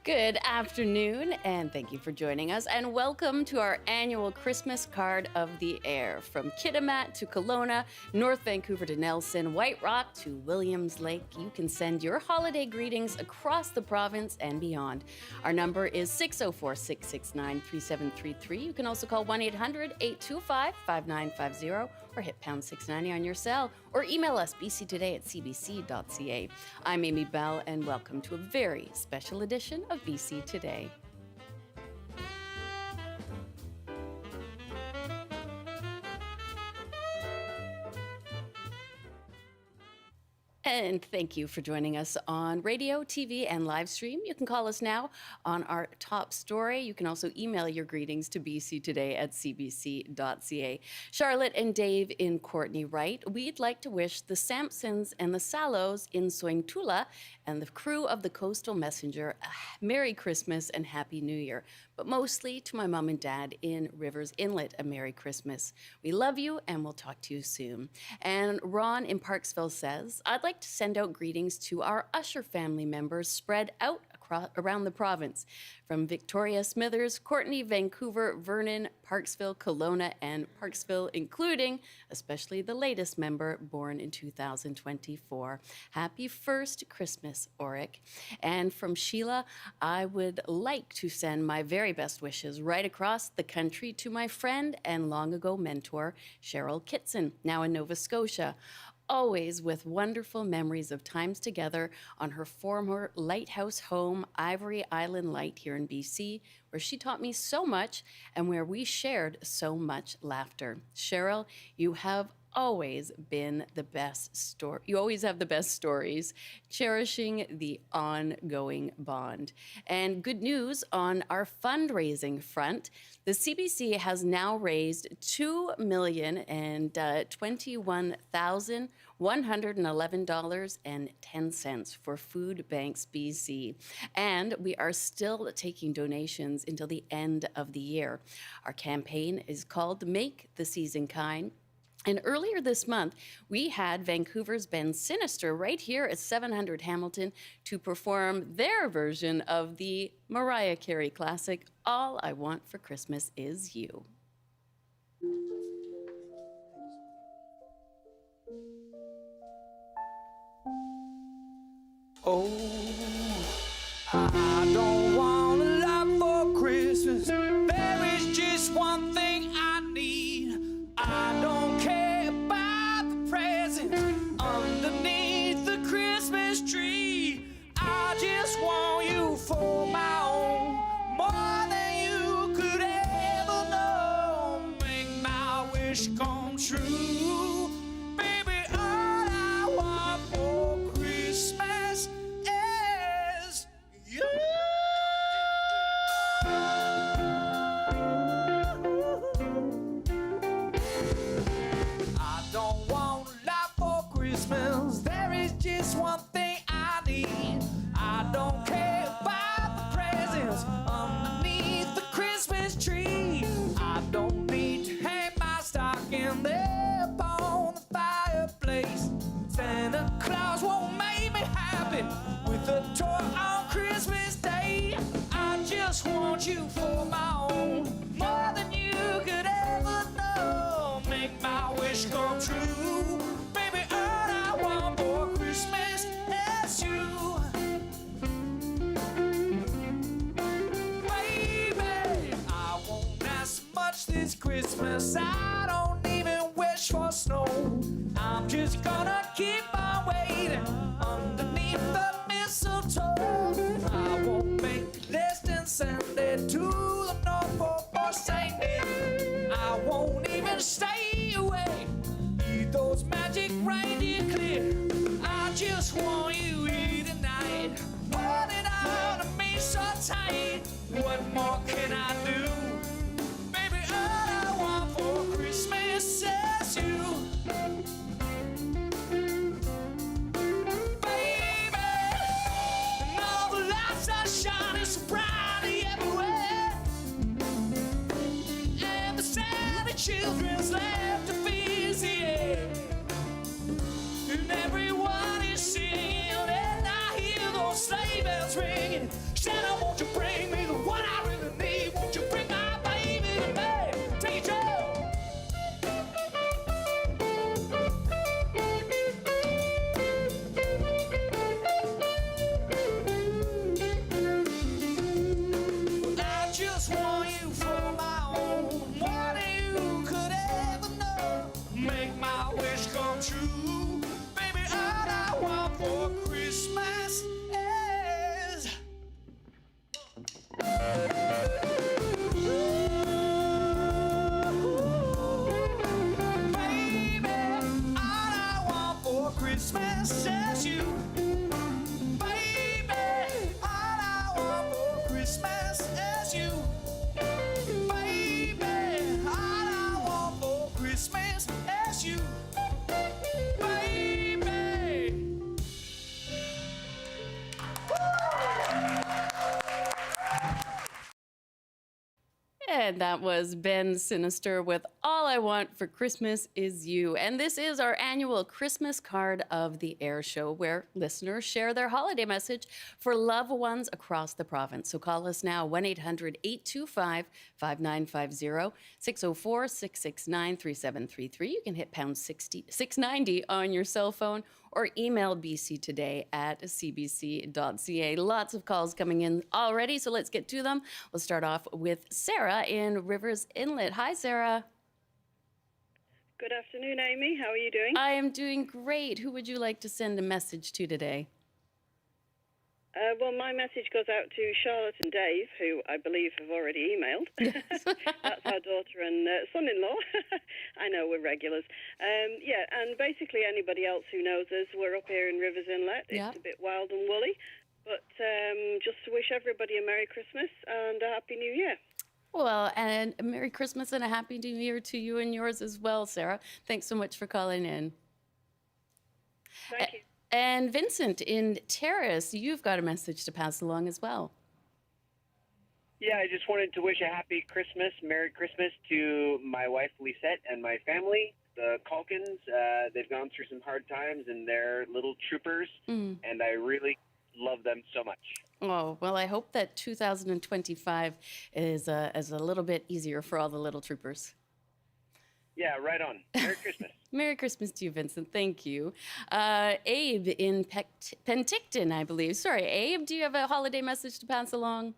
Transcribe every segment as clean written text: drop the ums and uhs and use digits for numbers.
Good afternoon, and thank you for joining us, and welcome to our annual Christmas Card of the Air. From Kitimat to Kelowna, North Vancouver to Nelson, White Rock to Williams Lake, you can send your holiday greetings across the province and beyond. Our number is 604-669-3733. You can also call 1-800-825-5950 or hit pound 690 on your cell, or email us bctoday@cbc.ca. I'm Amy Bell, and welcome to a very special edition of BC Today. And thank you for joining us on radio, TV, and live stream. You can call us now on our top story. You can also email your greetings to bctoday@cbc.ca. Charlotte and Dave in Courtney write, we'd like to wish the Sampsons and the Salos in Soingtula and the crew of the Coastal Messenger a Merry Christmas and Happy New Year. But mostly to my mom and dad in Rivers Inlet, a Merry Christmas. We love you, and we'll talk to you soon. And Ron in Parksville says, I'd like to send out greetings to our Usher family members spread out around the province, from Victoria Smithers, Courtney, Vancouver, Vernon, Parksville, Kelowna, and Parksville, including especially the latest member born in 2024. Happy first Christmas, Oric. And from Sheila, I would like to send my very best wishes right across the country to my friend and long ago mentor, Cheryl Kitson, now in Nova Scotia. Always with wonderful memories of times together on her former lighthouse home, Ivory Island Light here in BC, where she taught me so much and where we shared so much laughter. Cheryl, you have always been the best story. You always have the best stories, cherishing the ongoing bond. And good news on our fundraising front. The CBC has now raised $2,021,111.10 for Food Banks BC. And we are still taking donations until the end of the year. Our campaign is called Make the Season Kind. And earlier this month, we had Vancouver's Ben Sinister right here at 700 Hamilton to perform their version of the Mariah Carey classic, All I Want for Christmas Is You. Oh, I don't want a lot for Christmas. There is just one thing I need. I don't care about the present underneath the Christmas tree. I just want you for my own, more than you could ever know. Make my wish come true. Baby, all I want for Christmas is you. There is just one thing I need. I don't care about the presents underneath the Christmas tree. I don't need to hang my stocking there upon the fireplace. Santa Claus won't make me happy with a toy on Christmas Day. I just want you for my own, more than you could ever know. Make my wish come true. Christmas as you, baby. I won't ask much this Christmas. I don't even wish for snow. I'm just gonna keep on waiting underneath the mistletoe. I won't make less than send it to the North Pole for Saint Nick. I won't even stay away. Leave those magic reindeer clear. I just want you here tonight, holding on to me so tight. What more can I do? Baby, all I want for Christmas is you. Baby, and all the lights are shining so brightly everywhere, and the Santa children's laughter fills the air, and everyone is singing, and I hear those sleigh bells ringing. me. Santa, won't you bring me the one I really need? Won't you bring my baby to me? Take it, Joe. I just want you for my own. More than you could ever know. Make my wish come true. Baby, all I want for Christmas is. Baby, all I want for Christmas is you. Baby, all I want for Christmas is you. Baby, all I want for Christmas is you. Baby. And that was Ben Sinister with All I Want for Christmas Is You. And this is our annual Christmas Card of the Air show, where listeners share their holiday message for loved ones across the province. So call us now, 1-800-825-5950, 604-669-3733. You can hit pound 690 on your cell phone, or email bctoday@cbc.ca. Lots of calls coming in already, so let's get to them. We'll start off with Sarah in Rivers Inlet. Hi, Sarah. Good afternoon, Amy. How are you doing? I am doing great. Who would you like to send a message to today? Well, my message goes out to Charlotte and Dave, who I believe have already emailed. That's our daughter and son-in-law. I know, we're regulars. Yeah, and basically anybody else who knows us, we're up here in Rivers Inlet. It's a bit wild and woolly. But just to wish everybody a Merry Christmas and a Happy New Year. Well, and a Merry Christmas and a Happy New Year to you and yours as well, Sarah. Thanks so much for calling in. Thank you. And Vincent in Terrace, you've got a message to pass along as well. Yeah, I just wanted to wish a happy Christmas, Merry Christmas to my wife Lisette and my family, the Calkins. They've gone through some hard times and they're little troopers, and I really love them so much. Oh, well, I hope that 2025 is a little bit easier for all the little troopers. Yeah, right on. Merry Christmas. Merry Christmas to you, Vincent. Thank you. Abe in Penticton, I believe. Sorry, Abe, do you have a holiday message to pass along?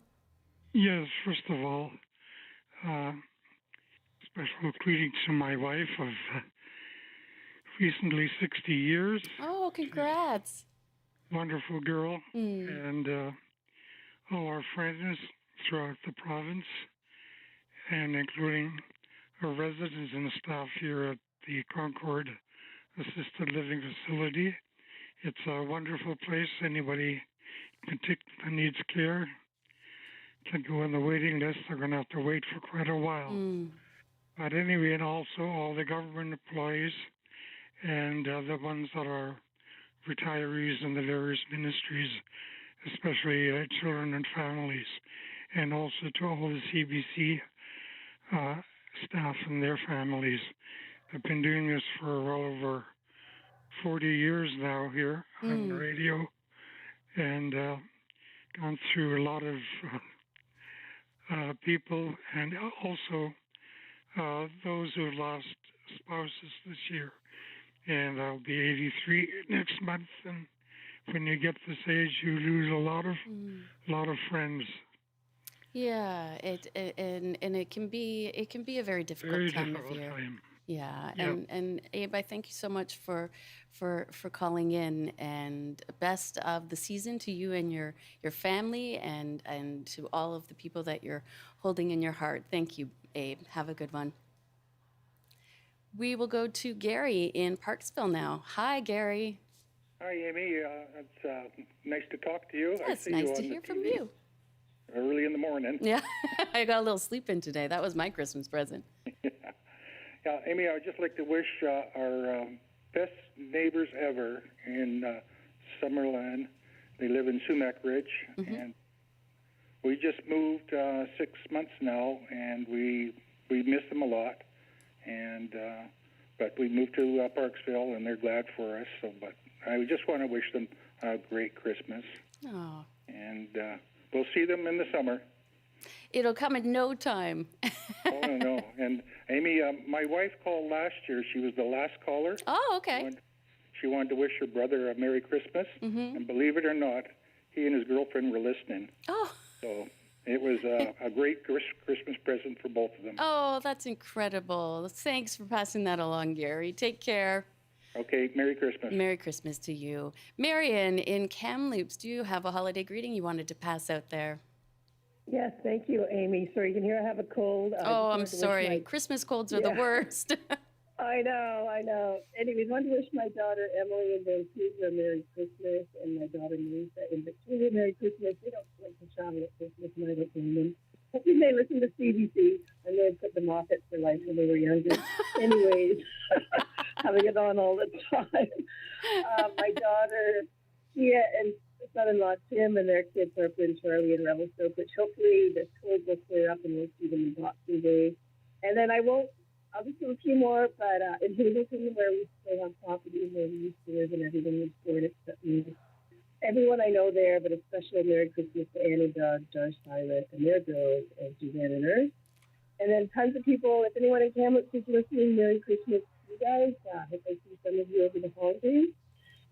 Yes, first of all, special greetings to my wife of recently 60 years. Oh, congrats. Wonderful girl. And all our friends throughout the province, and including our residents and staff here at the Concord Assisted Living Facility. It's a wonderful place. Anybody in particular needs care can go on the waiting list. They're going to have to wait for quite a while. But anyway, and also all the government employees and the ones that are retirees in the various ministries, especially children and families, and also to all the CBC staff and their families. I've been doing this for well over 40 years now here on the radio, and gone through a lot of people, and also those who have lost spouses this year. And I'll be 83 next month, and when you get this age, you lose a lot of friends. Yeah, it can be a very difficult Very time difficult of year. time. Yeah, Yep. and Abe, I thank you so much for calling in, and best of the season to you and your family, and to all of the people that you're holding in your heart. Thank you, Abe. Have a good one. We will go to Gary in Parksville now. Hi, Gary. Hi, Amy. It's nice to talk to you. It's nice to hear from you. Early in the morning. Yeah, I got a little sleep in today. That was my Christmas present. Yeah, Amy, I would just like to wish our best neighbors ever in Summerland. They live in Sumac Ridge, and we just moved 6 months now, and we miss them a lot. And but we moved to Parksville, and they're glad for us. So, but I just want to wish them a great Christmas. Oh. And see them in the summer. It'll come in no time. Oh, no. And Amy, my wife called last year. She was the last caller. Oh, okay. She wanted to wish her brother a Merry Christmas. And believe it or not, he and his girlfriend were listening. Oh. So it was a great Christmas present for both of them. Oh, that's incredible. Thanks for passing that along, Gary. Take care. Okay, Merry Christmas. Merry Christmas to you. Marion in Kamloops, do you have a holiday greeting you wanted to pass out there? Yes, thank you, Amy. Sorry, you can hear I have a cold. Oh, I'm sorry. Christmas colds are the worst. I know. Anyways, I want to wish my daughter Emily in Vancouver a Merry Christmas and my daughter Lisa in Victoria Merry Christmas. They don't like to travel at Christmas, and I don't blame them. I think they listen to CBC. I know I put them off it for life when they were younger. Anyways, having it on all the time. My daughter, Tia, and son-in-law Tim and their kids are up in Charlie and Revelstoke, which hopefully the cold will clear up and we'll see them in Boxing Day. And then I'll just do a few more, but in Hazleton, where we still have property where we used to live and everything was stored except me. Everyone I know there, but a special Merry Christmas to Annie, Doug, Josh, Silas, and their girls, and Suzanne and her. And then tons of people, if anyone in Kamloops is listening, Merry Christmas to you guys. I hope I see some of you over the holidays.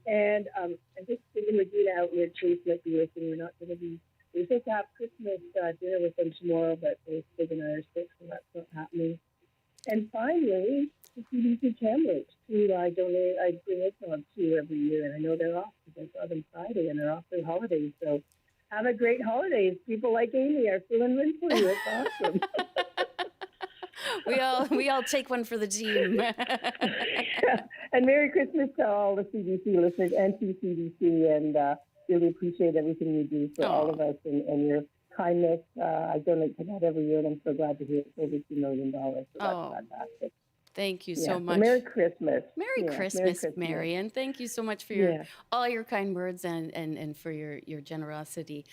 And I think Steve and Regina out near Chase might be listening. We're supposed to have Christmas dinner with them tomorrow, but Steve and I are sick, so that's not happening. And finally, the CDC Kamloops, who I bring eggnog to every year, and I know they're off because I saw them Friday, and they're off for holidays. So have a great holidays. People like Amy are filling in for you. It's awesome. We all take one for the team. And Merry Christmas to all the CDC listeners and to CDC, and really appreciate everything you do for all of us and your kindness. I donate to that every year, and I'm so glad to hear it's over $2 million. So that's fantastic. Thank you so much. Merry Christmas. Merry Christmas, Marion. Thank you so much for all your kind words and for your generosity.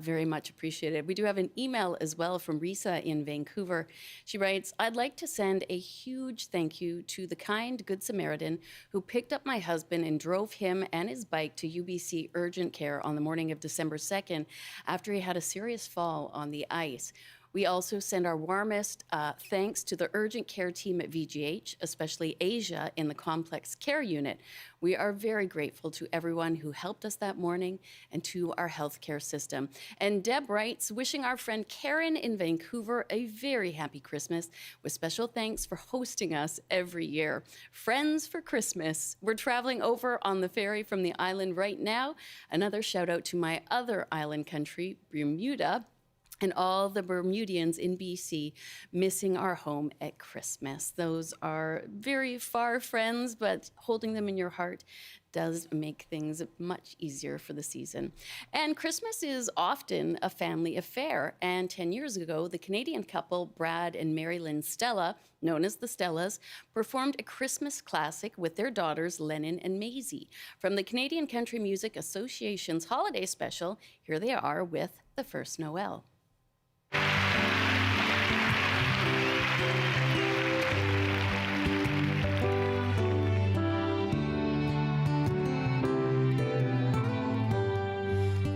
Very much appreciated. We do have an email as well from Risa in Vancouver. She writes, I'd like to send a huge thank you to the kind Good Samaritan who picked up my husband and drove him and his bike to UBC Urgent Care on the morning of December 2nd after he had a serious fall on the ice. We also send our warmest thanks to the urgent care team at VGH, especially Asia in the complex care unit. We are very grateful to everyone who helped us that morning and to our healthcare system. And Deb writes, wishing our friend Karen in Vancouver a very happy Christmas with special thanks for hosting us every year. Friends for Christmas. We're traveling over on the ferry from the island right now. Another shout out to my other island country, Bermuda, and all the Bermudians in BC missing our home at Christmas. Those are very far friends, but holding them in your heart does make things much easier for the season. And Christmas is often a family affair. And 10 years ago, the Canadian couple, Brad and Mary Lynn Stella, known as the Stellas, performed a Christmas classic with their daughters, Lennon and Maisie. From the Canadian Country Music Association's holiday special, here they are with The First Noel.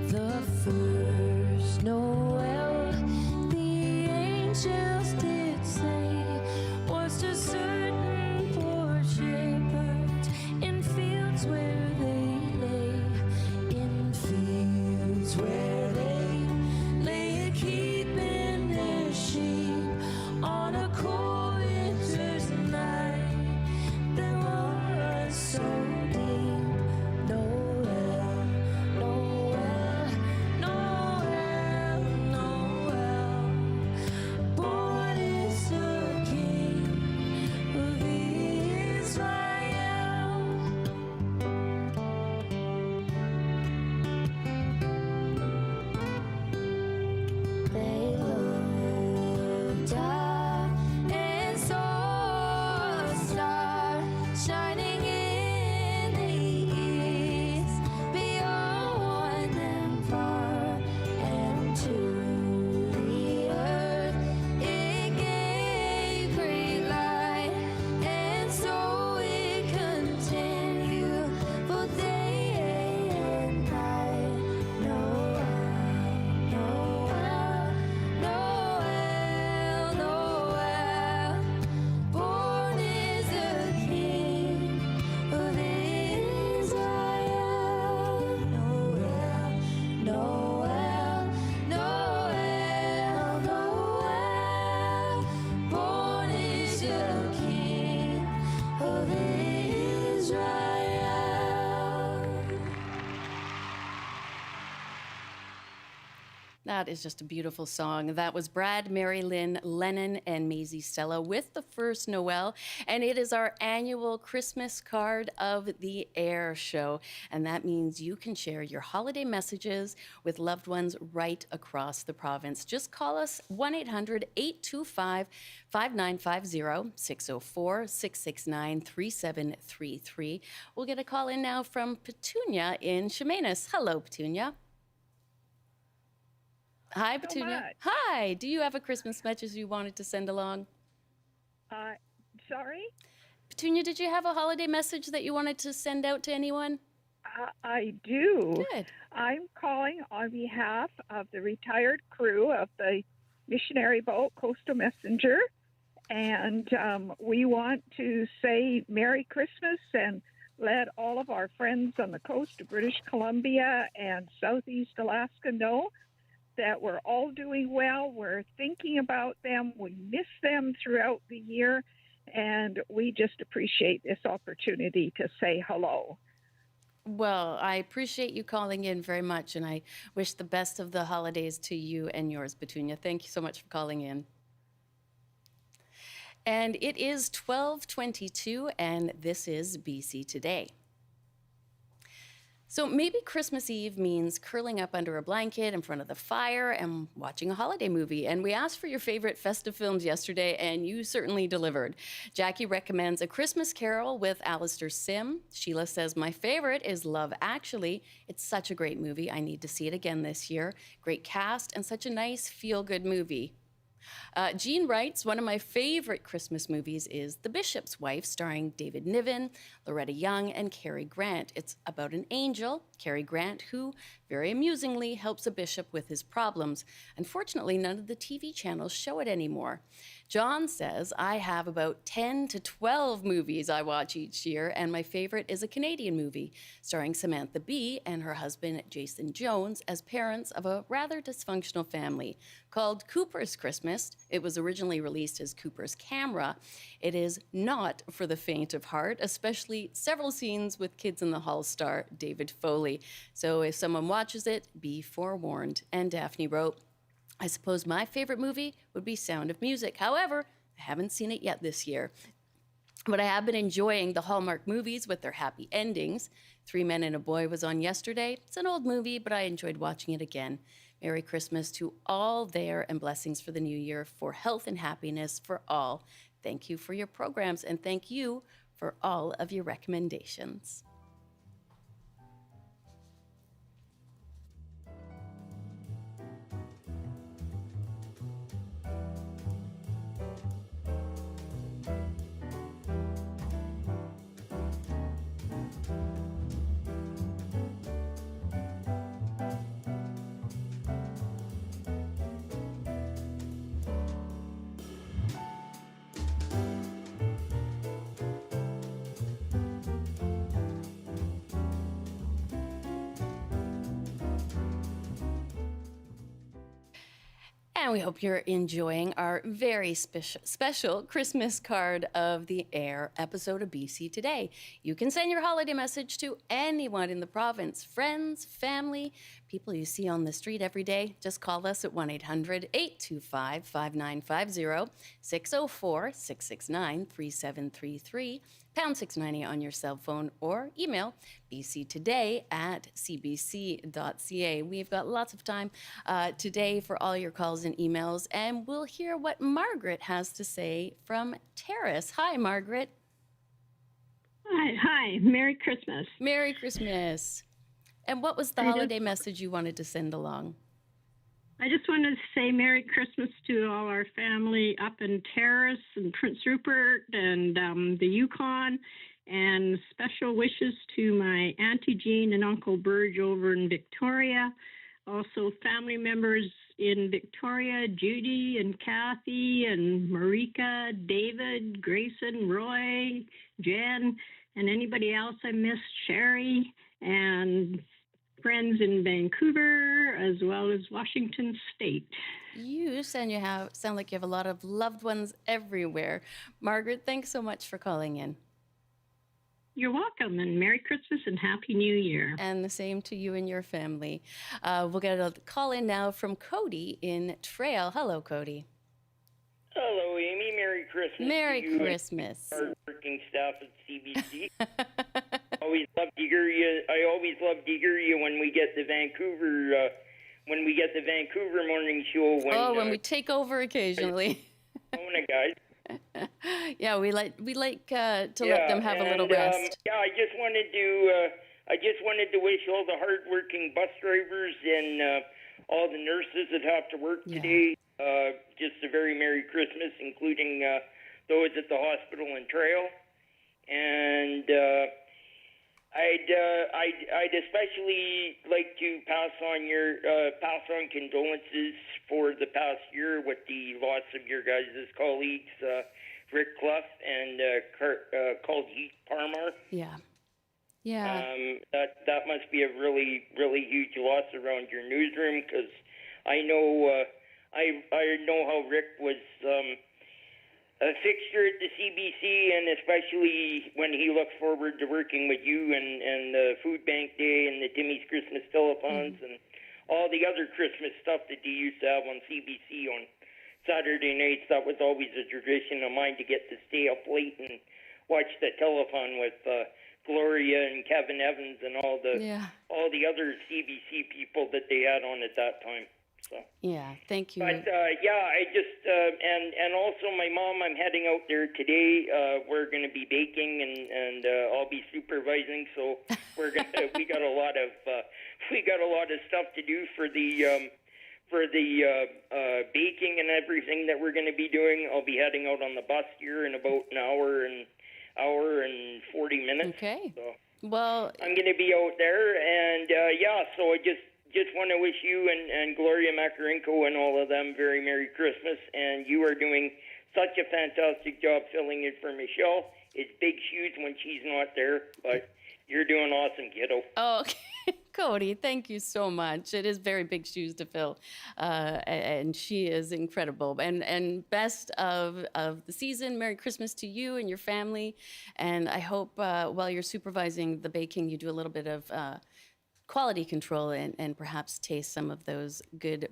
The first Noel, the angels did say, was to certain poor shepherds in fields where they lay, in fields where they lay keeping their sheep on a cold winter's night. There was so deep Noel, Noel, Noel. That is just a beautiful song. That was Brad, Mary Lynn, Lennon, and Maisie Stella with The First Noel. And it is our annual Christmas card of the air show. And that means you can share your holiday messages with loved ones right across the province. Just call us 1-800-825-5950, 604-669-3733. We'll get a call in now from Petunia in Chemainus. Hello, Petunia. Hi, Petunia. Hi. Do you have a Christmas message you wanted to send along? Sorry? Petunia, did you have a holiday message that you wanted to send out to anyone? I do. Good. I'm calling on behalf of the retired crew of the missionary boat Coastal Messenger, and we want to say Merry Christmas and let all of our friends on the coast of British Columbia and Southeast Alaska know that we're all doing well. We're thinking about them. We miss them throughout the year, and we just appreciate this opportunity to say hello. Well, I appreciate you calling in very much, and I wish the best of the holidays to you and yours, Petunia. Thank you so much for calling in. And it is 12:22, and this is BC Today. So maybe Christmas Eve means curling up under a blanket in front of the fire and watching a holiday movie. And we asked for your favorite festive films yesterday, and you certainly delivered. Jackie recommends A Christmas Carol with Alistair Sim. Sheila says, my favorite is Love Actually. It's such a great movie. I need to see it again this year. Great cast and such a nice feel-good movie. Jean writes, one of my favorite Christmas movies is The Bishop's Wife, starring David Niven, Loretta Young, and Cary Grant. It's about an angel, Cary Grant, who, very amusingly, helps a bishop with his problems. Unfortunately, none of the TV channels show it anymore. John says, I have about 10 to 12 movies I watch each year, and my favorite is a Canadian movie starring Samantha Bee and her husband Jason Jones as parents of a rather dysfunctional family called Cooper's Christmas. It was originally released as Cooper's Camera. It is not for the faint of heart, especially several scenes with Kids in the Hall star David Foley. So if someone watches it, be forewarned. And Daphne wrote, I suppose my favorite movie would be Sound of Music. However, I haven't seen it yet this year. But I have been enjoying the Hallmark movies with their happy endings. Three Men and a Boy was on yesterday. It's an old movie, but I enjoyed watching it again. Merry Christmas to all there and blessings for the new year, for health and happiness for all. Thank you for your programs, and thank you for all of your recommendations. And we hope you're enjoying our very special Christmas card of the air episode of BC Today. You can send your holiday message to anyone in the province, friends, family, people you see on the street every day. Just call us at 1-800-825-5950, 604-669-3733, pound 690 on your cell phone, or email bctoday@cbc.ca. We've got lots of time today for all your calls and emails, and we'll hear what Margaret has to say from Terrace. Hi, Margaret. Hi. Merry Christmas. Merry Christmas. And what was the holiday message you wanted to send along? I just wanted to say Merry Christmas to all our family up in Terrace and Prince Rupert and the Yukon, and special wishes to my Auntie Jean and Uncle Burge over in Victoria. Also family members in Victoria, Judy and Kathy and Marika, David, Grayson, Roy, Jen, and anybody else I missed, Sherry, and friends in Vancouver, as well as Washington State. You sound like you have a lot of loved ones everywhere. Margaret, thanks so much for calling in. You're welcome, and Merry Christmas and Happy New Year. And the same to you and your family. We'll get a call in now from Cody in Trail. Hello, Cody. Hello, Amy. Merry Christmas. Merry to you Christmas. And hardworking staff at CBC. Always love to hear you. I always love to hear you when we get the Vancouver. When we get the Vancouver morning show. When we take over occasionally. Guys. Yeah, we like to let them have a little rest. I just wanted to wish all the hardworking bus drivers and all the nurses that have to work today just a very Merry Christmas, including those at the hospital and Trail. And I'd especially like to pass on condolences for the past year with the loss of your guys' colleagues, Rick Clough and Colgy Parmar. Yeah. That must be a really, really huge loss around your newsroom, because I know how Rick was a fixture at the CBC, and especially when he looks forward to working with you and the Food Bank Day and the Timmy's Christmas telethons and all the other Christmas stuff that he used to have on CBC on Saturday nights. That was always a tradition of mine, to get to stay up late and watch the telethon with Gloria and Kevin Evans and all the other CBC people that they had on at that time. So. Yeah, thank you. But I just and also my mom, I'm heading out there today. We're going to be baking and I'll be supervising. So we got a lot of stuff to do for the baking and everything that we're going to be doing. I'll be heading out on the bus here in about an hour and 40 minutes. Okay. So well, I'm going to be out there, and so I just want to wish you and Gloria Makarenko and all of them very Merry Christmas. And you are doing such a fantastic job filling in for Michelle. It's big shoes when she's not there, but you're doing awesome, kiddo. Oh, okay. Cody, thank you so much. It is very big shoes to fill, and she is incredible. And best of the season. Merry Christmas to you and your family. And I hope while you're supervising the baking, you do a little bit of quality control and perhaps taste some of those good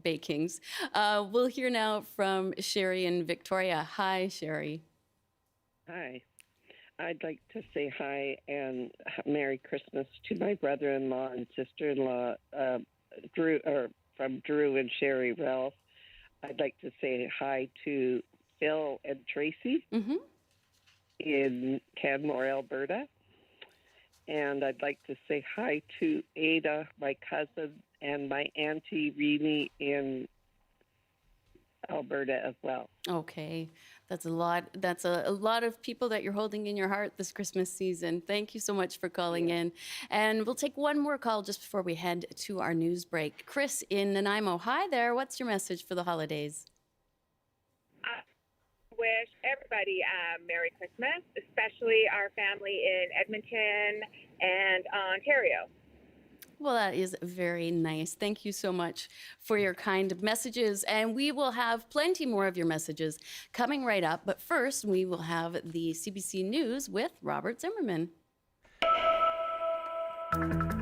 bakings. We'll hear now from Sherry in Victoria. Hi, Sherry. Hi. I'd like to say hi and Merry Christmas to my brother-in-law and sister-in-law, from Drew and Sherry Ralph. I'd like to say hi to Phil and Tracy in Canmore, Alberta. And I'd like to say hi to Ada, my cousin, and my auntie Remy in Alberta as well. Okay. That's a lot. That's a lot of people that you're holding in your heart this Christmas season. Thank you so much for calling in. And we'll take one more call just before we head to our news break. Chris in Nanaimo. Hi there. What's your message for the holidays? I wish everybody Merry Christmas, especially our family in Edmonton and Ontario. Well, that is very nice. Thank you so much for your kind messages. And we will have plenty more of your messages coming right up. But first, we will have the CBC News with Robert Zimmerman.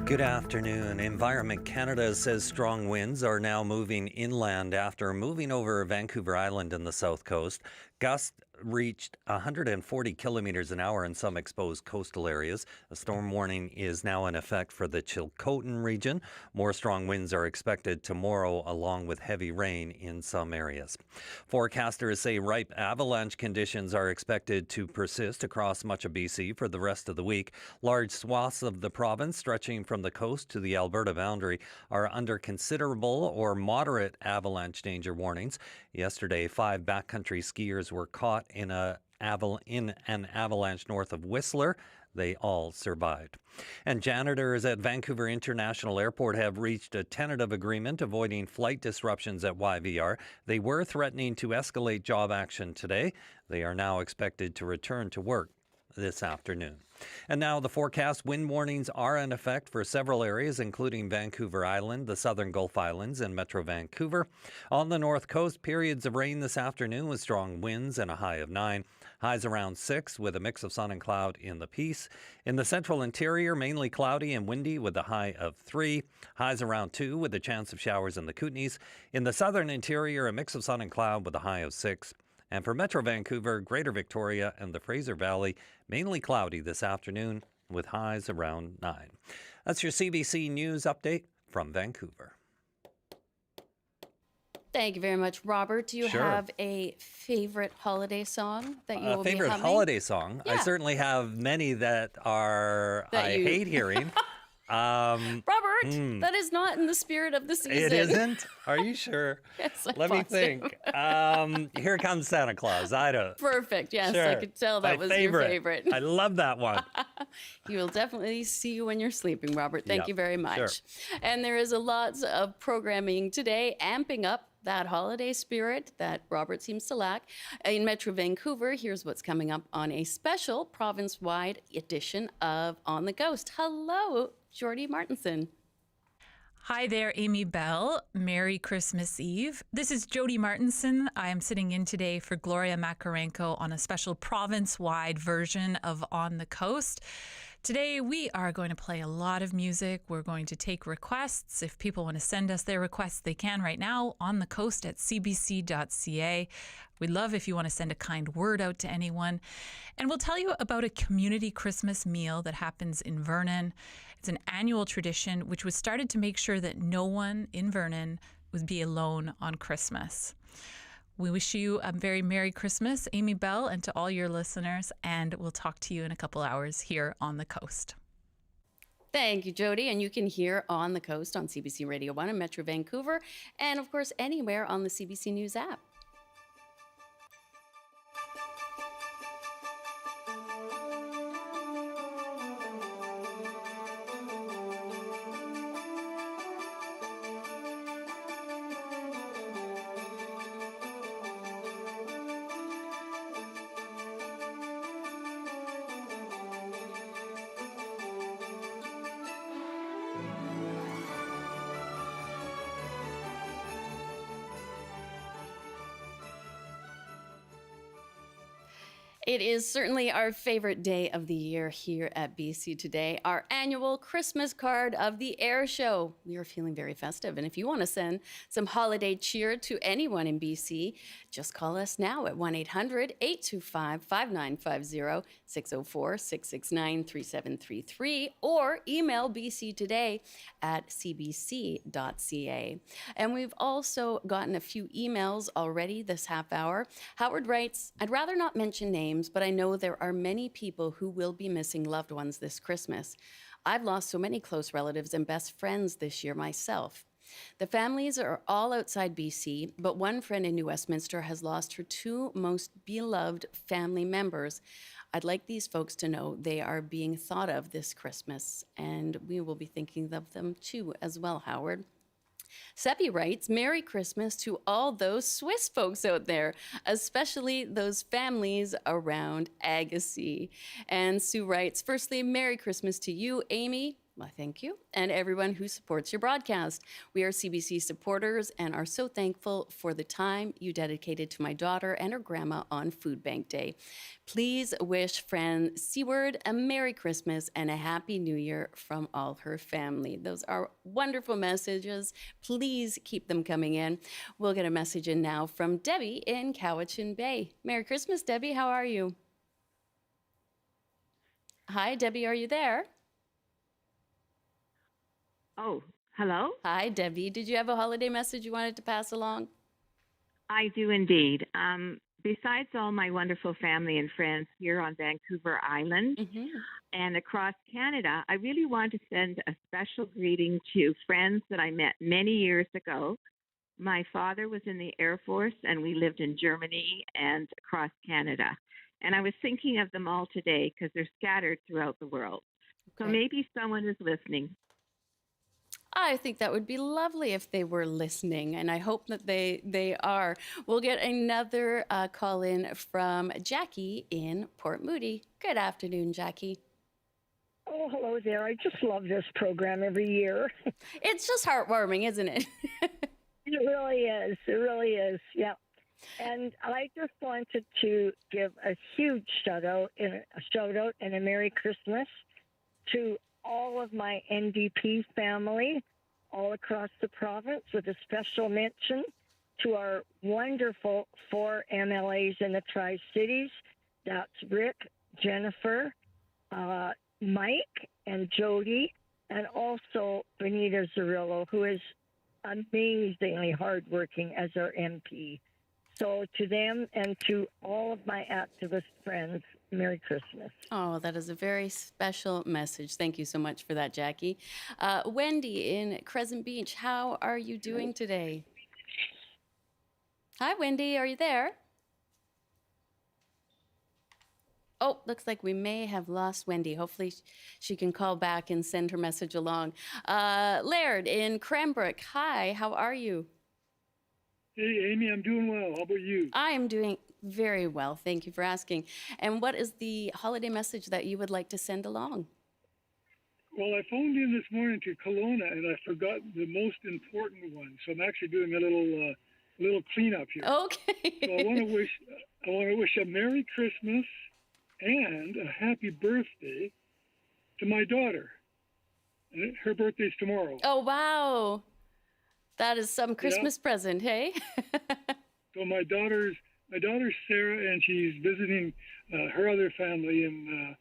Good afternoon. Environment Canada says strong winds are now moving inland after moving over Vancouver Island in the south coast. Gusts reached 140 kilometers an hour in some exposed coastal areas. A storm warning is now in effect for the Chilcotin region. More strong winds are expected tomorrow, along with heavy rain in some areas. Forecasters say ripe avalanche conditions are expected to persist across much of BC for the rest of the week. Large swaths of the province, stretching from the coast to the Alberta boundary, are under considerable or moderate avalanche danger warnings. Yesterday, 5 backcountry skiers were caught in an avalanche north of Whistler. They all survived. And janitors at Vancouver International Airport have reached a tentative agreement avoiding flight disruptions at YVR. They were threatening to escalate job action today. They are now expected to return to work this afternoon. And now the forecast. Wind warnings are in effect for several areas, including Vancouver Island, the southern Gulf Islands, and Metro Vancouver. On the north coast, periods of rain this afternoon with strong winds and a high of 9. Highs around 6 with a mix of sun and cloud in the Peace. In the central interior, mainly cloudy and windy with a high of 3. Highs around 2 with a chance of showers in the Kootenays. In the southern interior, a mix of sun and cloud with a high of 6. And for Metro Vancouver, Greater Victoria, and the Fraser Valley, mainly cloudy this afternoon with highs around 9. That's your CBC News update from Vancouver. Thank you very much, Robert. Do you Sure. have a favorite holiday song that you will be Favorite humming? holiday song? I Yeah. certainly have many that I you- hate hearing. Robert, that is not in the spirit of the season. It isn't? Are you sure? Yes, I'm Let me positive. think. Here Comes Santa Claus. I don't. Perfect. Yes, Sure. I could tell that My was favorite. your favorite. I love that one. He will definitely see you when you're sleeping, Robert. Thank Yep, you very much. sure. And there is a lot of programming today, amping up that holiday spirit that Robert seems to lack. In Metro Vancouver, here's what's coming up on a special province-wide edition of On the Coast. Hello, Jordy Martinson. Hi there, Amy Bell. Merry Christmas Eve. This is Jody Martinson. I am sitting in today for Gloria Makarenko on a special province-wide version of On the Coast. Today, we are going to play a lot of music. We're going to take requests. If people want to send us their requests, they can right now on the coast at cbc.ca. We'd love if you want to send a kind word out to anyone. And we'll tell you about a community Christmas meal that happens in Vernon. It's an annual tradition which was started to make sure that no one in Vernon would be alone on Christmas. We wish you a very Merry Christmas, Amy Bell, and to all your listeners, and we'll talk to you in a couple hours here on the coast. Thank you, Jody. And you can hear On the Coast on CBC Radio 1 in Metro Vancouver, and of course, anywhere on the CBC News app. It is certainly our favorite day of the year here at BC Today, our annual Christmas card of the Air Show. We are feeling very festive, and if you want to send some holiday cheer to anyone in BC, just call us now at 1-800-825-5950, 604-669-3733, or email bctoday@cbc.ca. And we've also gotten a few emails already this half hour. Howard writes, I'd rather not mention names, but I know there are many people who will be missing loved ones this Christmas. I've lost so many close relatives and best friends this year myself. The families are all outside BC, but one friend in New Westminster has lost her two most beloved family members. I'd like these folks to know they are being thought of this Christmas, and we will be thinking of them too as well, Howard. Seppi writes, Merry Christmas to all those Swiss folks out there, especially those families around Agassiz. And Sue writes, firstly, Merry Christmas to you, Amy. Well, thank you, and everyone who supports your broadcast. We are CBC supporters and are so thankful for the time you dedicated to my daughter and her grandma on Food Bank Day. Please wish Fran Seward a Merry Christmas and a Happy New Year from all her family. Those are wonderful messages. Please keep them coming in. We'll get a message in now from Debbie in Cowichan Bay. Merry Christmas, Debbie. How are you? Hi, Debbie. Are you there? Oh, hello? Hi, Debbie. Did you have a holiday message you wanted to pass along? I do indeed. Besides all my wonderful family and friends here on Vancouver Island and across Canada, I really want to send a special greeting to friends that I met many years ago. My father was in the Air Force, and we lived in Germany and across Canada. And I was thinking of them all today because they're scattered throughout the world. So maybe someone is listening. I think that would be lovely if they were listening, and I hope that they are. We'll get another call in from Jackie in Port Moody. Good afternoon, Jackie. Oh, hello there. I just love this program every year. It's just heartwarming, isn't it? It really is. It really is. Yeah. And I just wanted to give a huge shout out and a Merry Christmas to all of my NDP family all across the province, with a special mention to our wonderful 4 MLAs in the Tri-Cities. That's Rick, Jennifer, Mike, and Jody, and also Benita Zarillo, who is amazingly hardworking as our MP. So to them and to all of my activist friends, Merry Christmas. Oh, that is a very special message. Thank you so much for that, Jackie. Wendy in Crescent Beach, how are you doing today? Hi, Wendy. Are you there? Oh, looks like we may have lost Wendy. Hopefully she can call back and send her message along. Laird in Cranbrook, hi, how are you? Hey, Amy, I'm doing well. How about you? I am doing very well. Thank you for asking. And what is the holiday message that you would like to send along? Well, I phoned in this morning to Kelowna, and I forgot the most important one. So I'm actually doing a little cleanup here. Okay. So I want to wish a Merry Christmas and a happy birthday to my daughter. And her birthday's tomorrow. Oh, wow. That is some Christmas present, hey? So my daughter's Sarah, and she's visiting her other family in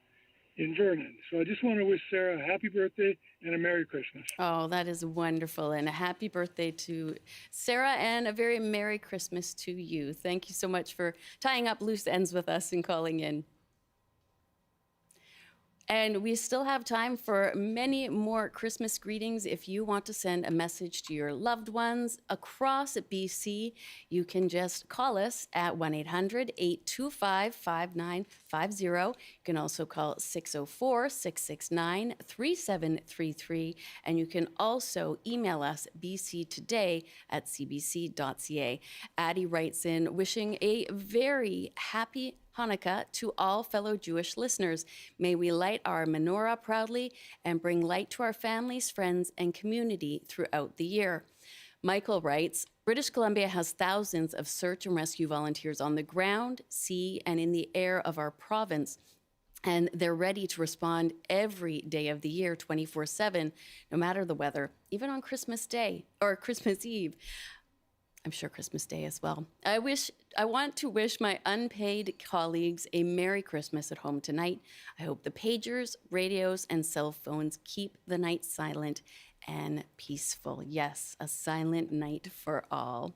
Vernon. So I just want to wish Sarah a happy birthday and a Merry Christmas. Oh, that is wonderful. And a happy birthday to Sarah, and a very Merry Christmas to you. Thank you so much for tying up loose ends with us and calling in. And we still have time for many more Christmas greetings. If you want to send a message to your loved ones across BC, you can just call us at 1-800-825-5950. You can also call 604-669-3733. And you can also email us bctoday@cbc.ca. Addie writes in, wishing a very happy Hanukkah to all fellow Jewish listeners. May we light our menorah proudly and bring light to our families, friends, and community throughout the year. Michael writes, British Columbia has thousands of search and rescue volunteers on the ground, sea, and in the air of our province. And they're ready to respond every day of the year, 24/7, no matter the weather, even on Christmas Day or Christmas Eve. I'm sure Christmas Day as well. I want to wish my unpaid colleagues a Merry Christmas at home tonight. I hope the pagers, radios, and cell phones keep the night silent and peaceful. Yes, a silent night for all.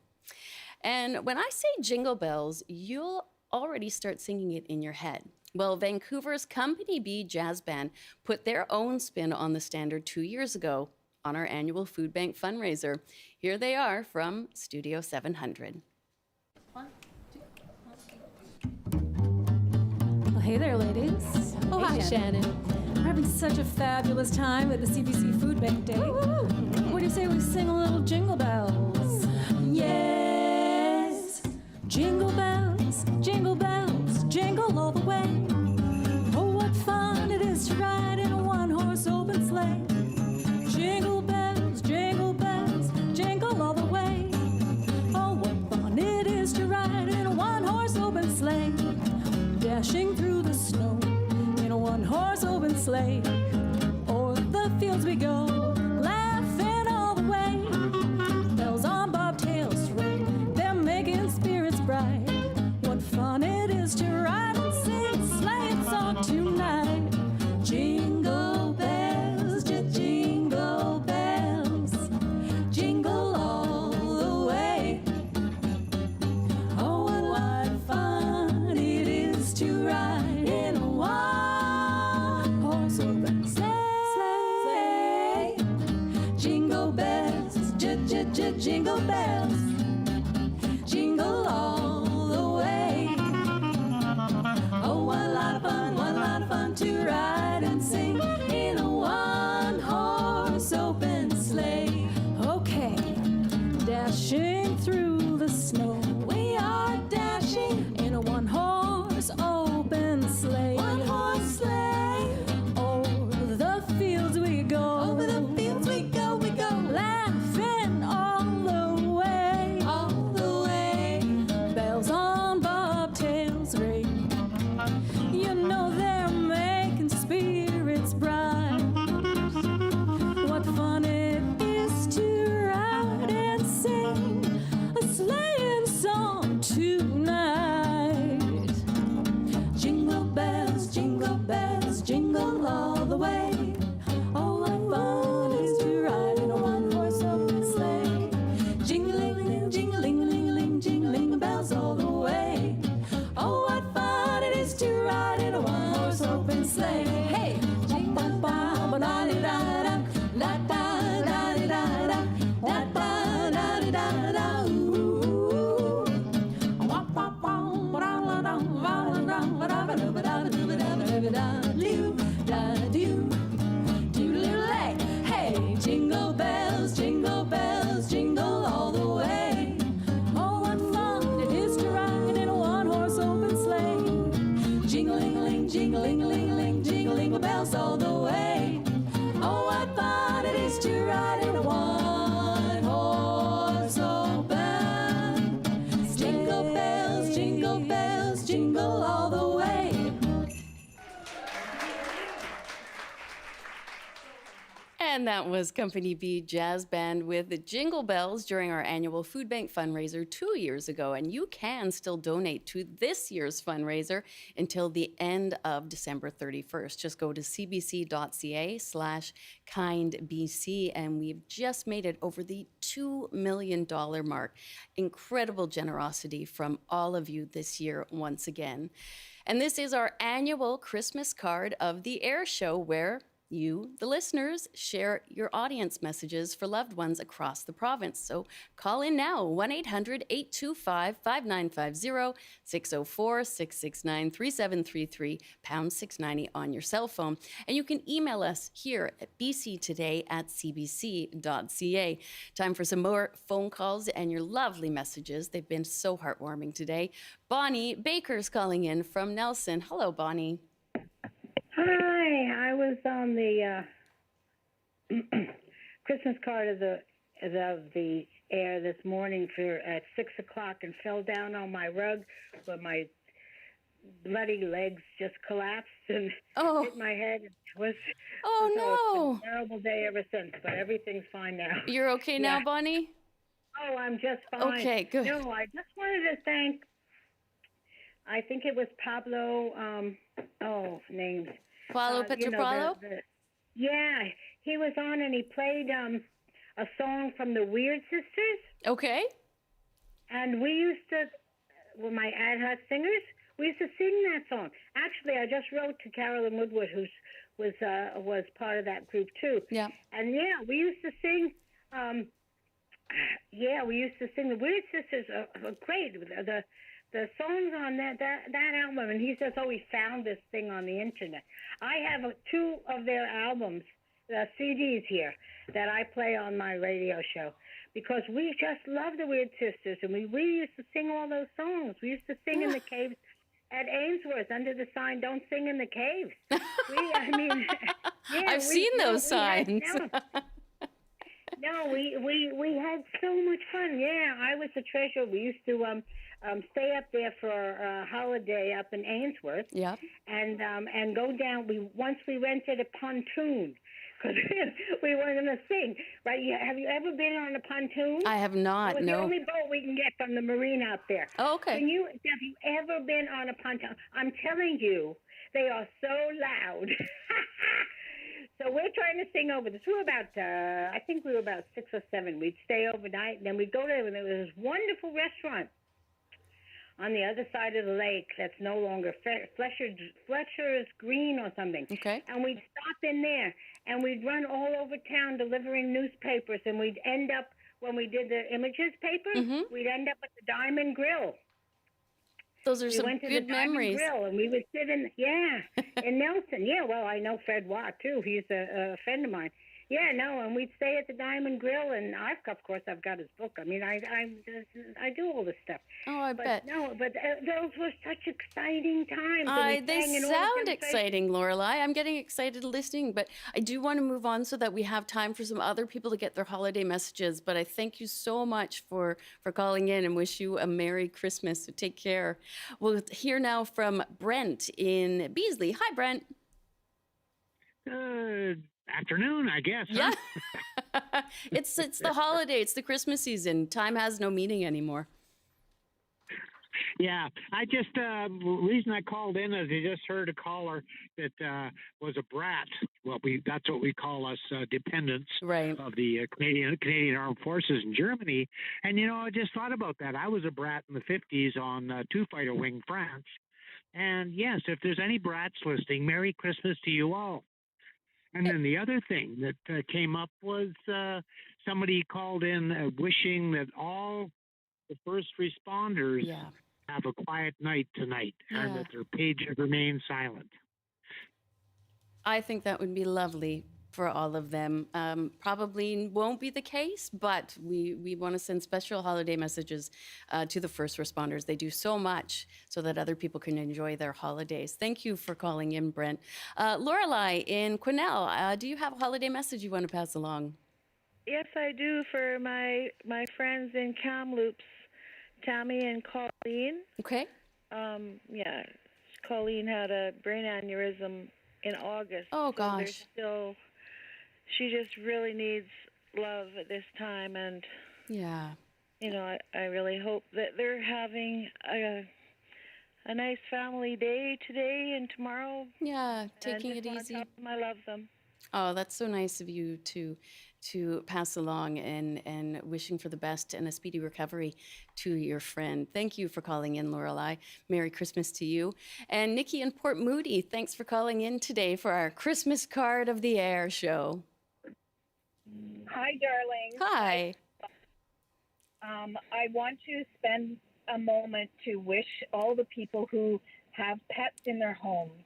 And when I say jingle bells, you'll already start singing it in your head. Well, Vancouver's Company B Jazz Band put their own spin on the standard 2 years ago on our annual food bank fundraiser. Here they are from Studio 700. Well, hey there, ladies. Oh, hi, Shannon. We're having such a fabulous time at the CBC Food Bank Day. What do you say we sing a little Jingle Bells? Yes, jingle bells, jingle all the way. Oh, what fun it is to ride in a one-horse open sleigh. Jingle bells, jingle all the way. Oh, what fun it is to ride in a one-horse open sleigh. Dashing through the snow in a one-horse open sleigh. O'er the fields we go, laughing all the way. Bells on bobtails ring, they're making spirits bright. What fun it is to ride and sing sleighing song tonight. Jingle bells, jingle bells, jingle all the way. Oh, what fun it is to ride in a one-horse open sleigh. Jingle bells, jingle bells, jingle all the way. Oh, what a lot of fun to ride and sing in a one-horse open sleigh. Okay, dashing through the snow, we are dashing in a one-horse open sleigh. One-horse sleigh. Over the fields we go. Over the fields we go, laughing all the way. All the way. Bells da-da-da, ooh. Wop, wop, wop, ba-da-da-da, ba-da-da, ba-da-ba-da, ba-da-ba-da-ba-da-ba-da-do, da-do, doodle-lay. Hey, jingle bells, jingle all the way. Oh, what fun it is to ride in a one-horse open sleigh. Jingling-a-ling, jingling-a-ling-a-ling, jingling bells all the way. Oh, what fun it is to ride in a one-horse open. Jingle bells, jingle all the way. And that was Company B Jazz Band with the Jingle Bells during our annual Food Bank fundraiser 2 years ago. And you can still donate to this year's fundraiser until the end of December 31st. Just go to cbc.ca/kindbc, and we've just made it over the $2 million mark. Incredible generosity from all of you this year once again. And this is our annual Christmas card of the Air Show, where you, the listeners, share your audience messages for loved ones across the province. So call in now, 1-800-825-5950, 604-669-3733, pound 690 on your cell phone. And you can email us here at bctoday@cbc.ca. Time for some more phone calls and your lovely messages. They've been so heartwarming today. Bonnie Baker's calling in from Nelson. Hello, Bonnie. Hi, I was on the Christmas card of the air this morning at 6:00 and fell down on my rug, but my bloody legs just collapsed and hit my head. It was no! It's been a terrible day ever since, but everything's fine now. You're okay now, Bonnie? Oh, I'm just fine. Okay, good. No, I just wanted to thank. I think it was Pablo. Names. Paulo Petropolio? Yeah, he was on and he played a song from the Weird Sisters. Okay. And we used to, with my ad hoc singers, we used to sing that song. Actually, I just wrote to Carolyn Woodward, who was part of that group too. Yeah. And yeah, we used to sing. We used to sing. The Weird Sisters are great. The songs on that album, and he says, he found this thing on the internet. I have 2 of their albums, CDs here, that I play on my radio show, because we just love the Weird Sisters, and we used to sing all those songs. We used to sing in the caves at Ainsworth under the sign, "Don't sing in the caves." I've seen those signs. We had so much fun. Yeah, I was the treasurer. We used to stay up there for a holiday up in Ainsworth. Yeah. And go down. Once we rented a pontoon because we were going to sing. Right? Have you ever been on a pontoon? I have not. It was no. the only boat we can get from the marina out there. Oh, okay. Have you ever been on a pontoon? I'm telling you, they are so loud. So we're trying to sing over this. We were about, I think we were about 6 or 7. We'd stay overnight, and then we'd go there, and there was this wonderful restaurant on the other side of the lake that's no longer Fletcher's Green or something. Okay. And we'd stop in there, and we'd run all over town delivering newspapers, and we'd end up, when we did the Images paper, we'd end up at the Diamond Grill. Those are we some went to good the Diamond memories. Grill, and we would sit in Nelson. Yeah, well, I know Fred Watt too. He's a friend of mine. Yeah, no, and we'd stay at the Diamond Grill, and of course, I've got his book. I mean, I do all this stuff. Oh, I bet. No, but those were such exciting times. They sound exciting, Lorelei. I'm getting excited listening, but I do want to move on so that we have time for some other people to get their holiday messages. But I thank you so much for calling in and wish you a Merry Christmas. So take care. We'll hear now from Brent in Beasley. Hi, Brent. Good afternoon, I guess. Yeah. It's the holiday. It's the Christmas season. Time has no meaning anymore. Yeah, I just reason I called in is I just heard a caller that was a brat. Well, that's what we call us, dependents of the Canadian Armed Forces in Germany. And I just thought about that. I was a brat in the 50s on two-fighter wing France. And yes, if there's any brats listening, Merry Christmas to you all. And then the other thing that came up was somebody called in wishing that all the first responders have a quiet night tonight and that their pages remain silent. I think that would be lovely for all of them. Probably won't be the case, but we want to send special holiday messages to the first responders. They do so much so that other people can enjoy their holidays. Thank you for calling in, Brent. Lorelei in Quesnel, do you have a holiday message you want to pass along? Yes, I do, for my friends in Kamloops, Tammy and Colleen. Okay. Yeah, Colleen had a brain aneurysm in August. Oh, so gosh. there's still, she just really needs love at this time, and Yeah. you know, I really hope that they're having a nice family day today and tomorrow. Yeah, And taking just it wanna easy. tell them I love them. Oh, that's so nice of you to pass along, and wishing for the best and a speedy recovery to your friend. Thank you for calling in, Lorelei. Merry Christmas to you. And Nikki in Port Moody, thanks for calling in today for our Christmas Card of the Air show. Hi, darling. Hi. I want to spend a moment to wish all the people who have pets in their homes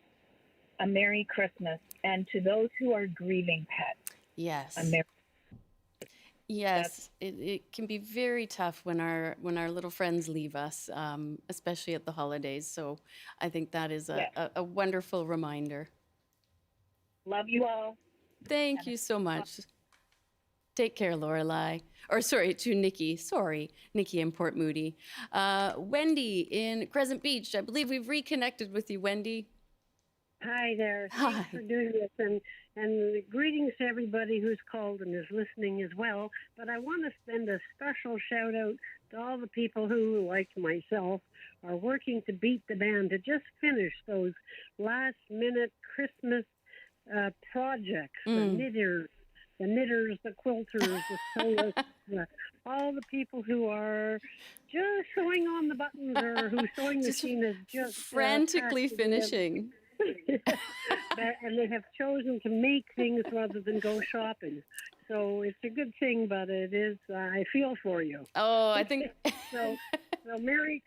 a Merry Christmas, and to those who are grieving pets, Yes. a Merry. Yes, it can be very tough when our little friends leave us, especially at the holidays. So I think that is a wonderful reminder. Love you all. Thank you so much. Take care, Lorelei. Or sorry, to Nikki. Sorry, Nikki in Port Moody. Wendy in Crescent Beach. I believe we've reconnected with you, Wendy. Hi there. Hi. Thanks for doing this, and greetings to everybody who's called and is listening as well. But I want to send a special shout out to all the people who, like myself, are working to beat the band to just finish those last minute Christmas projects. The knitters, the quilters, the sewists, all the people who are just sewing on the buttons, or whose sewing machine is just frantically packed to the end. finishing. And they have chosen to make things rather than go shopping. So it's a good thing, but it is, I feel for you. Oh, I think... So Merry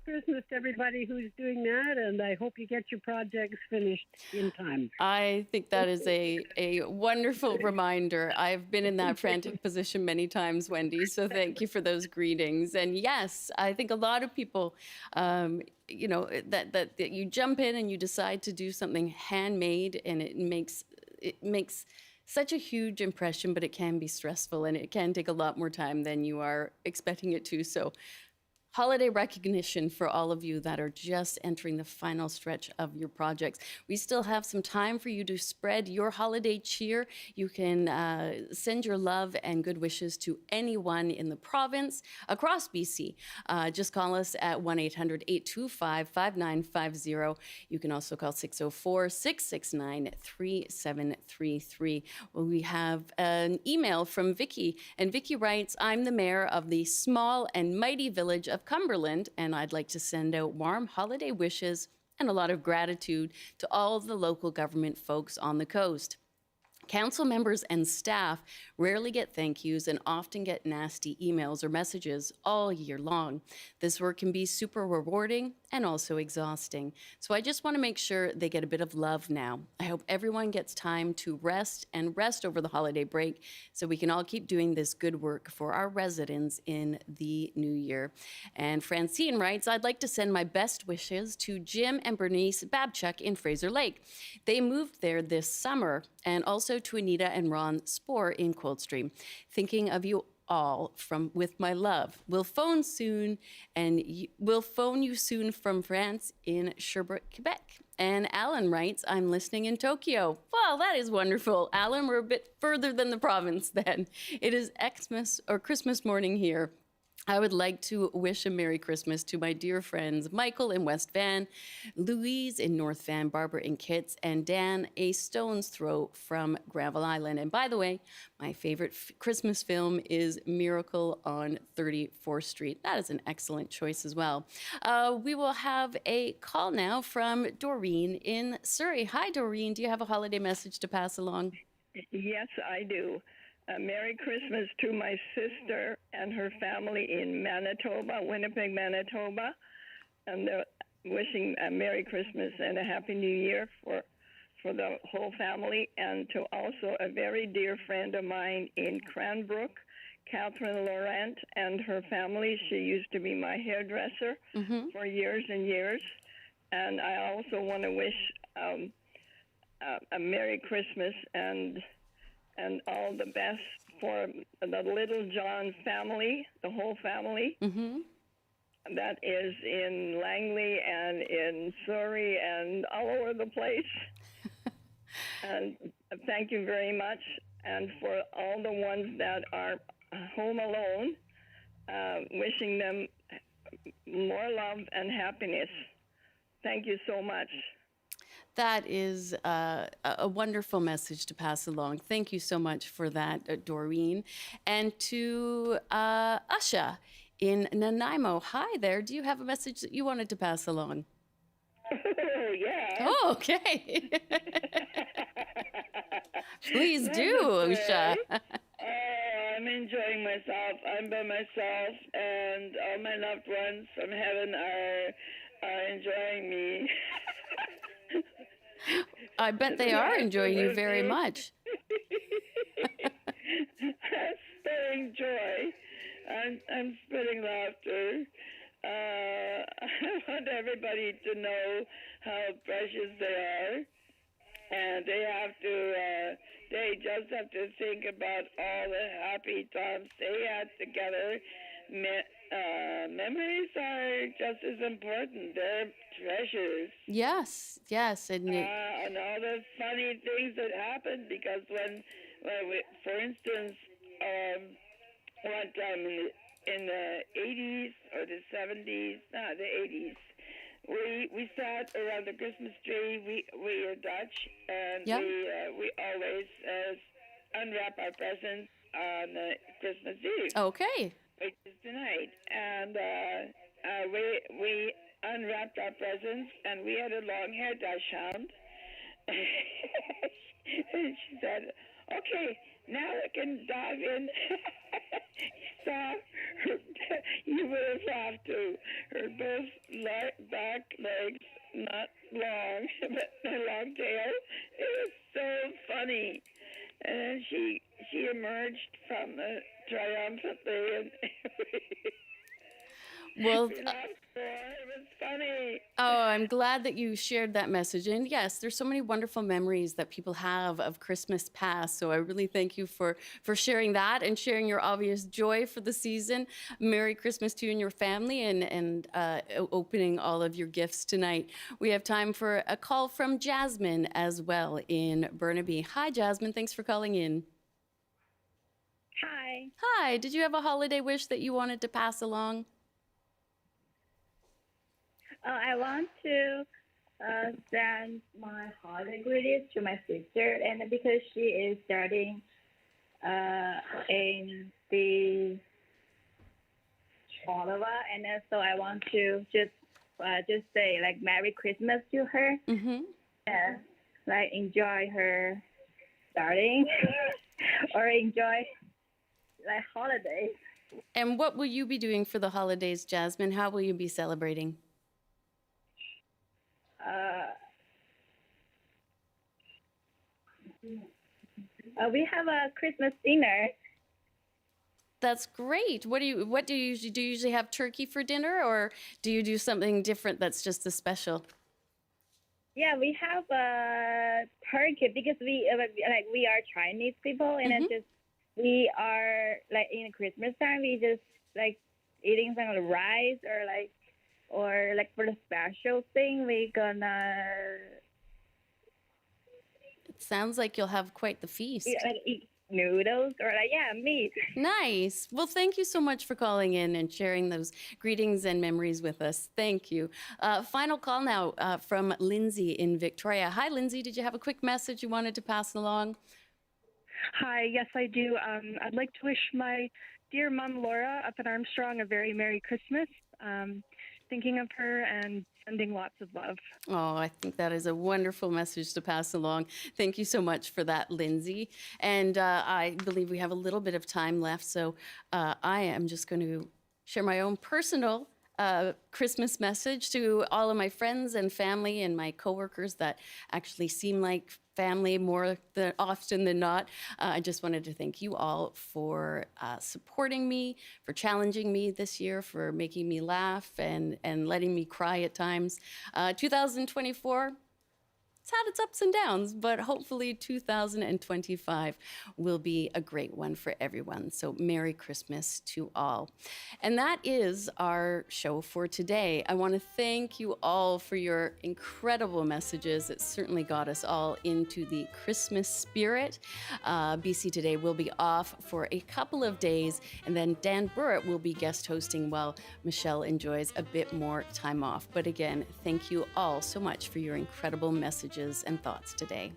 Christmas to everybody who's doing that, and I hope you get your projects finished in time. I think that is a wonderful reminder. I've been in that frantic position many times, Wendy, so thank you for those greetings. And yes, I think a lot of people, you know, that you jump in and you decide to do something handmade, and it makes such a huge impression, but it can be stressful, and it can take a lot more time than you are expecting it to. So holiday recognition for all of you that are just entering the final stretch of your projects. We still have some time for you to spread your holiday cheer. You can send your love and good wishes to anyone in the province across BC. Just call us at 1-800-825-5950. You can also call 604-669-3733. Well, we have an email from Vicky, and Vicky writes, I'm the mayor of the small and mighty village of Cumberland, and I'd like to send out warm holiday wishes and a lot of gratitude to all the local government folks on the coast. Council members and staff rarely get thank yous and often get nasty emails or messages all year long. This work can be super rewarding and also exhausting. So I just want to make sure they get a bit of love now. I hope everyone gets time to rest over the holiday break so we can all keep doing this good work for our residents in the new year. And Francine writes, I'd like to send my best wishes to Jim and Bernice Babchuk in Fraser Lake. They moved there this summer, and also to Anita and Ron Spohr in Coldstream. Thinking of you all with my love. We'll phone soon, and we'll phone you soon from France in Sherbrooke, Quebec. And Alan writes, I'm listening in Tokyo. Well, that is wonderful. Alan, we're a bit further than the province then. It is Xmas or Christmas morning here. I would like to wish a Merry Christmas to my dear friends Michael in West Van, Louise in North Van, Barbara in Kitts, and Dan a stone's throw from Gravel Island. And by the way, my favorite Christmas film is Miracle on 34th Street. That is an excellent choice as well. We will have a call now from Doreen in Surrey. Hi, Doreen. Do you have a holiday message to pass along? Yes, I do. a Merry Christmas to my sister and her family in Manitoba, Winnipeg, Manitoba. And wishing a Merry Christmas and a Happy New Year for the whole family, and to also a very dear friend of mine in Cranbrook, Catherine Laurent, and her family. She used to be my hairdresser for years and years. And I also want to wish a Merry Christmas and all the best for the Little John family, the whole family. That is in Langley and in Surrey and all over the place. And thank you very much. And for all the ones that are home alone, wishing them more love and happiness. Thank you so much. That is a wonderful message to pass along. Thank you so much for that, Doreen. And to Usha in Nanaimo. Hi there. Do you have a message that you wanted to pass along? Yeah. Oh, okay. Please do, Usha. I'm enjoying myself. I'm by myself, and all my loved ones from heaven are enjoying me. I bet they are enjoying you very much. Spitting joy. I'm spitting laughter. I want everybody to know how precious they are, and they just have to think about all the happy times they had together. Memories are just as important. They're treasures. Yes, And all the funny things that happened, because when we, for instance, one time in the 80s or the 70s, the 80s, we sat around the Christmas tree. We are Dutch, and we always unwrap our presents on Christmas Eve. Okay. Which is tonight. And we unwrapped our presents, and we had a long-haired Dutch hound. And she said, "Okay, now we can dive in." So you would have laughed too. Her both back legs, not long, but a long tail. It was so funny. And then she emerged from the triumphantly, and well, we laughed more. It was funny. Oh, I'm glad that you shared that message. And yes, there's so many wonderful memories that people have of Christmas past. So I really thank you for sharing that and sharing your obvious joy for the season. Merry Christmas to you and your family, and opening all of your gifts tonight. We have time for a call from Jasmine as well in Burnaby. Hi, Jasmine. Thanks for calling in. Hi. Hi. Did you have a holiday wish that you wanted to pass along? I want to send my holiday greetings to my sister, and because she is starting in the Ottawa, and so I want to just say like Merry Christmas to her. Yeah, like enjoy her starting or enjoy like holidays. And what will you be doing for the holidays, Jasmine? How will you be celebrating? We have a Christmas dinner. That's great. What do you usually do? You usually have turkey for dinner, or do you do something different that's just a special? Yeah, we have turkey because we are Chinese people, and it's just we are like in Christmas time we just like eating some of the rice or for the special thing we gonna. It sounds like you'll have quite the feast. Eat noodles or meat. Nice. Well, thank you so much for calling in and sharing those greetings and memories with us. Thank you. Final call now from Lindsay in Victoria. Hi, Lindsay. Did you have a quick message you wanted to pass along? Hi, yes, I do. I'd like to wish my dear mom, Laura, up in Armstrong, a very Merry Christmas. thinking of her and sending lots of love. Oh, I think that is a wonderful message to pass along. Thank you so much for that, Lindsay. And I believe we have a little bit of time left, so I am just going to share my own personal Christmas message to all of my friends and family and my coworkers that actually seem like family more often than not. I just wanted to thank you all for supporting me, for challenging me this year, for making me laugh and letting me cry at times. 2024, it's had its ups and downs, but hopefully 2025 will be a great one for everyone. So Merry Christmas to all. And that is our show for today. I want to thank you all for your incredible messages. It certainly got us all into the Christmas spirit. BC Today will be off for a couple of days, and then Dan Burrett will be guest hosting while Michelle enjoys a bit more time off. But again, thank you all so much for your incredible messages and thoughts today.